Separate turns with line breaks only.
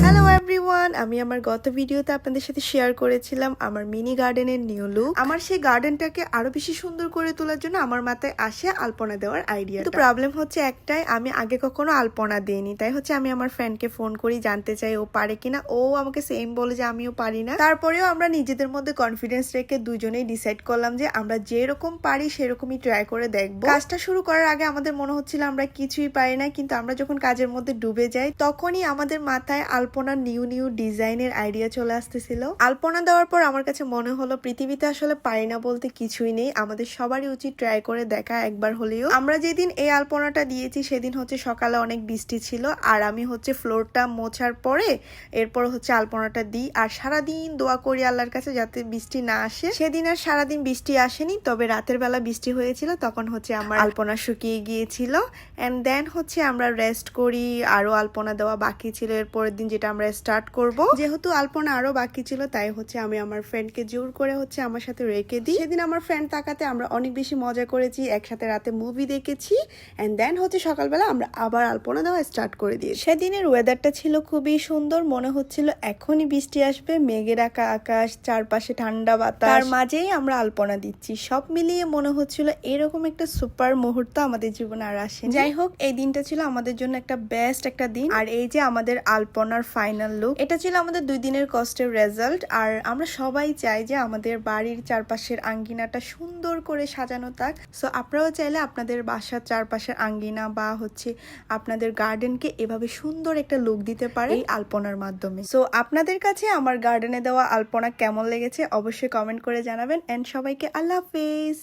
Hello everyone, আমি আমার গত ভিডিওতে আপনাদের সাথে শেয়ার করেছিলাম আমার মিনি গার্ডেনের নিউ লুক। আমার সেই গার্ডেনটাকে আরো বেশি সুন্দর করে তোলার জন্য আমার মাথায় আসে আলপনা দেওয়ার আইডিয়া। তো প্রবলেম হচ্ছে একটাই, আমি আগে কখনো আলপনা দিইনি। তাই হচ্ছে আমি আমার ফ্রেন্ডকে ফোন করি, জানতে চাই ও পারে কিনা। ও আমাকে সেম বলে যে আমিও পারি না। তারপরেও আমরা নিজেদের মধ্যে কনফিডেন্স রেখে দুজনেই ডিসাইড করলাম যে আমরা যেরকম পারি সেরকমই ট্রাই করে দেখবো। কাজটা শুরু করার আগে আমাদের মনে হচ্ছিল আমরা কিছুই পারি না, কিন্তু আমরা যখন কাজের মধ্যে ডুবে যাই তখনই আমাদের মাথায় আলপনার নিউ নিউ ডিজাইনের আইডিয়া চলে আসতেছিল। আলপনা দেওয়ার পর আমার কাছে মনে হলো পৃথিবীতে আসলে পারি না বলতে কিছুই নেই, আমাদের সবারই উচিত ট্রাই করে দেখা একবার হলেও। আমরা যেদিন এই আলপনাটা দিয়েছি সেদিন হচ্ছে সকালে অনেক বৃষ্টি ছিল, আর আমি হচ্ছে ফ্লোরটা মোছার পরে এরপর হচ্ছে আলপনাটা দিই, আর সারাদিন দোয়া করি আল্লাহর কাছে যাতে বৃষ্টি না আসে। সেদিন আর সারাদিন বৃষ্টি আসেনি, তবে রাতের বেলা বৃষ্টি হয়েছিল, তখন হচ্ছে আমার আলপনা শুকিয়ে গিয়েছিল। এন্ড দেন হচ্ছে আমরা রেস্ট করি, আরো আলপনা দেওয়া বাকি ছিল এর পরের দিন, যেটা আমরা স্টার্ট করব। যেহেতু আলপনা আরো বাকি ছিল তাই হচ্ছে আমি আমার ফ্রেন্ডকে জোর করে হচ্ছে আমার সাথে রেখে দিই। সেদিন আমার ফ্রেন্ড তাকাতে আমরা অনেক বেশি মজা করেছি, একসাথে রাতে মুভি দেখেছি। এন্ড দেন হচ্ছে সকালবেলা আমরা আবার আলপনা দেওয়া স্টার্ট করে দিই। সেদিনের ওয়েদারটা ছিল খুবই সুন্দর, মনে হচ্ছিল এখনই বৃষ্টি আসবে, মেঘে ঢাকা আকাশ, চারপাশে ঠান্ডা বাতাস, তার মাঝেই আমরা আলপনা দিচ্ছি। সব মিলিয়ে মনে হচ্ছিল এরকম একটা সুপার মুহূর্ত আমাদের জীবনে আর আসে। যাই হোক, এই দিনটা ছিল আমাদের জন্য একটা বেস্ট একটা দিন। আর এই যে আমাদের আলপনার ফাইনাল লুক, এটা ছিল আমাদের 2 দিনের কষ্টের রেজাল্ট। আর আমরা সবাই চাই যে আমাদের বাড়ির চারপাশের আঙ্গিনাটা সুন্দর করে সাজানো থাক। সো আপনারাও চাইলে আপনাদের বাসার চারপাশের আঙ্গিনা বা হচ্ছে আপনাদের গার্ডেনকে এভাবে সুন্দর একটা লুক দিতে পারে এই আলপনার মাধ্যমে। সো আপনাদের কাছে আমার গার্ডেনে দেওয়া আলপনা কেমন লেগেছে অবশ্যই কমেন্ট করে জানাবেন। এন্ড সবাইকে আল্লাহ হাফেজ।